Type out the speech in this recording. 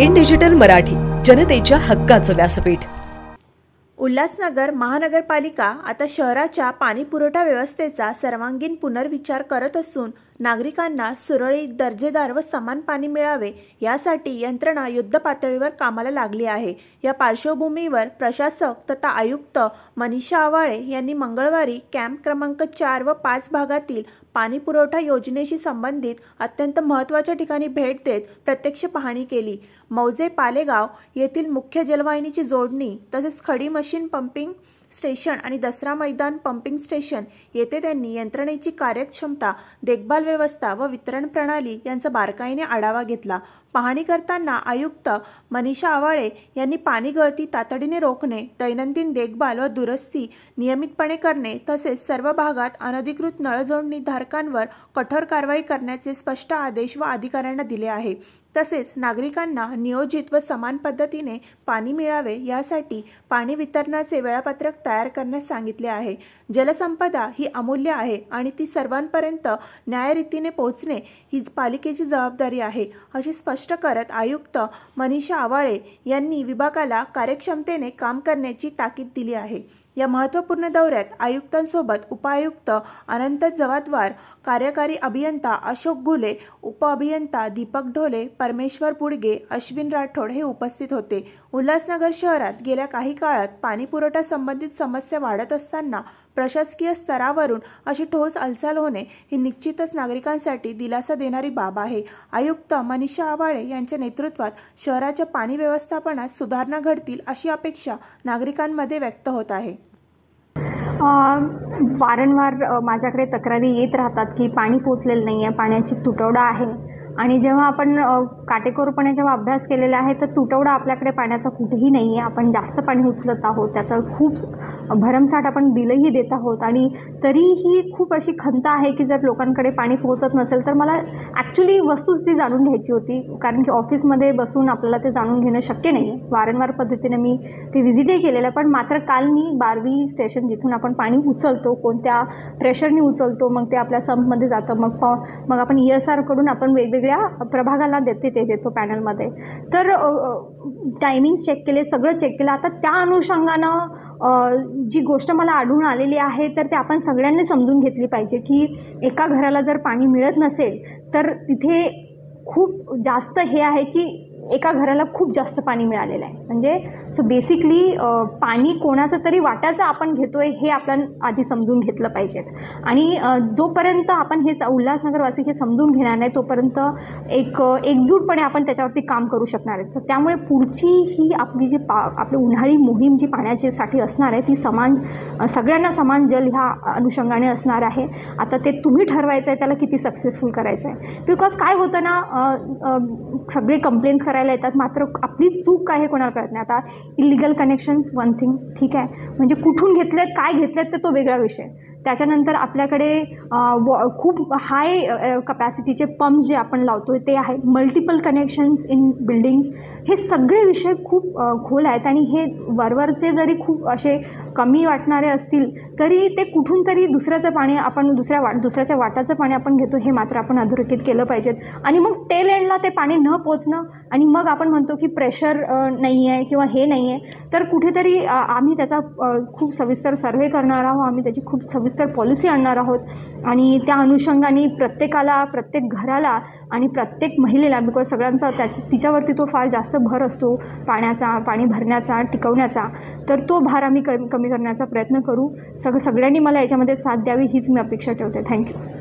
In digital Marathi, जनतेच्या हक्काचं व्यासपीठ। उल्हासनगर महानगरपालिका आता शहराच्या पाणी पुरवठा व्यवस्थेचा सर्वांगीण पुनर्विचार करत असून नागरिकांना सुरळीत, दर्जेदार व समान पाणी मिळावे यासाठी यंत्रणा युद्धपातळीवर कामाला लागली आहे। या पार्श्वभूमीवर प्रशासक तथा आयुक्त मनीषा आवाळे यांनी मंगळवारी कॅम्प क्रमांक 4 व 5 भागातील पाणी पुरवठा योजनेशी संबंधित अत्यंत महत्त्वाच्या ठिकाणी भेट देत प्रत्यक्ष पाहणी केली। मौजे पालेगाव येथील मुख्य जलवाहिनीची जोडणी तसेच खडी मशीन पंपिंग स्टेशन आणि दसरा मैदान पंपिंग स्टेशन येथे त्यांनी यंत्रणेची कार्यक्षमता, देखभाल व्यवस्था व वितरण प्रणाली यांचा बारकाईने आढावा घेतला। पाहणी करताना आयुक्त मनीषा आवाळे यांनी पाणी गळती तातडीने रोखणे, दैनंदिन देखभाल व दुरुस्ती नियमितपणे करणे तसेच सर्व भागात अनधिकृत नळजोडणी धारकांवर कठोर कारवाई करण्याचे स्पष्ट आदेश व अधिकाऱ्यांना दिले आहे। तसेच नागरिकांना नियोजित व समान पद्धतीने पाणी मिळावे यासाठी पाणी वितरणाचे वेळापत्रक तयार करण्यास सांगितले आहे। जलसंपदा ही अमूल्य आहे आणि ती सर्वांपर्यंत न्यायरीतीने पोहोचणे ही पालिकेची जबाबदारी आहे, असे स्पष्ट करत आयुक्त मनीषा आवाळे यांनी विभागाला कार्यक्षमतेने काम करण्याची ताकीद दिली आहे। या महत्त्वपूर्ण दौऱ्यात आयुक्तांसोबत उपायुक्त अनंत जवादवार, कार्यकारी अभियंता अशोक घुले, उपअभियंता दीपक ढोले, परमेश्वर पुडगे, अश्विन राठोड हे उपस्थित होते। उल्हासनगर शहरात गेल्या काही काळात पाणी पुरवठा संबंधित समस्या वाढत असताना प्रशासकीय स्तरावरून अशी ठोस हालचाल होणे ही निश्चितच नागरिकांसाठी दिलासा देणारी बाब आहे। आयुक्त मनीषा आवाळे यांच्या नेतृत्वात शहराच्या पाणी व्यवस्थापनात सुधारणा घडतील अशी अपेक्षा नागरिकांमध्ये व्यक्त होत आहे। वारंवार माझ्याकडे तक्रारी येत राहतात की पाणी पोचलेलं नाही आहे, पाण्याची तुटवडा आहे आणि जेव्हा आपण काटेकोरपणे जेव्हा अभ्यास केलेला आहे तर तुटवडा आपल्याकडे पाण्याचा कुठेही नाही आहे। आपण जास्त पाणी उचलत आहोत, त्याचा खूप भरमसाठ आपण बिलही देत आहोत आणि तरीही खूप अशी खंत आहे की जर लोकांकडे पाणी पोहोचत नसेल तर मला ॲक्च्युली वस्तुस्थिती जाणून घ्यायची होती, कारण की ऑफिसमध्ये बसून आपल्याला ते जाणून घेणं शक्य नाही आहे। वारंवार पद्धतीने मी ते व्हिजिटही केलेलं, पण मात्र काल मी 12वी स्टेशन जिथून आपण पाणी उचलतो, कोणत्या प्रेशरने उचलतो, मग ते आपल्या संपमध्ये जातं, मग आपण ESR कडून आपण वेगवेगळ्या प्रभागाला ते देतो पॅनलमध्ये, तर टायमिंग्स चेक केले, सगळं चेक केलं। आता त्या अनुषंगानं जी गोष्ट मला आढळून आलेली आहे तर ते आपण सगळ्यांनी समजून घेतली पाहिजे की एका घराला जर पाणी मिळत नसेल तर तिथे खूप जास्त हे आहे की एका घराला खूप जास्त पाणी मिळालेलं आहे। म्हणजे सो बेसिकली पाणी कोणाचं तरी वाट्याचं आपण घेतोय हे आपण आधी समजून घेतलं पाहिजेत आणि जोपर्यंत आपण हे उल्हासनगरवासी हे समजून घेणार नाही तोपर्यंत एकजूटपणे आपण त्याच्यावरती काम करू शकणार आहे। तर त्यामुळे पुढची ही आपली जी आपली उन्हाळी मोहीम जी पाण्याच्यासाठी असणार आहे ती सगळ्यांना समान जल ह्या अनुषंगाने असणार आहे। आता ते तुम्ही ठरवायचं आहे त्याला किती सक्सेसफुल करायचं आहे, बिकॉज काय होतं ना, सगळे कंप्लेंट्स करायला येतात मात्र आपली चूक काय हे कोणाला कळत नाही। आता इलिगल कनेक्शन्स वन थिंग, ठीक आहे, म्हणजे कुठून घेतलेत, काय घेतलेत तर तो वेगळा विषय। त्याच्यानंतर आपल्याकडे खूप हाय कपॅसिटीचे पंप्स जे आपण लावतोय ते आहेत, मल्टिपल कनेक्शन्स इन बिल्डिंग्स, हे सगळे विषय खूप खोल आहेत आणि हे वरवरचे जरी खूप असे कमी वाटणारे असतील तरी ते कुठून तरी दुसऱ्याचं पाणी आपण दुसऱ्याच्या वाटाचं पाणी आपण घेतो हे मात्र आपण अधोरेखित केलं पाहिजेत। आणि मग टेल एंडला ते पाणी न पोचणं आणि मग आपण म्हणतो की प्रेशर नाही आहे किंवा हे नाही आहे, तर कुठेतरी आम्ही त्याचा खूप सविस्तर सर्व्हे करणार आहोत, आम्ही त्याची खूप सविस्तर पॉलिसी आणणार आहोत आणि त्या अनुषंगाने प्रत्येकाला, प्रत्येक घराला आणि प्रत्येक महिलेला, बिकॉज सगळ्यांचा तिच्यावरती तो फार जास्त भर असतो पाण्याचा, पाणी भरण्याचा, टिकवण्याचा, तर तो भार आम्ही कमी करण्याचा प्रयत्न करू। सगळ्यांनी मला याच्यामध्ये साथ द्यावी हीच मी अपेक्षा ठेवते। थँक्यू।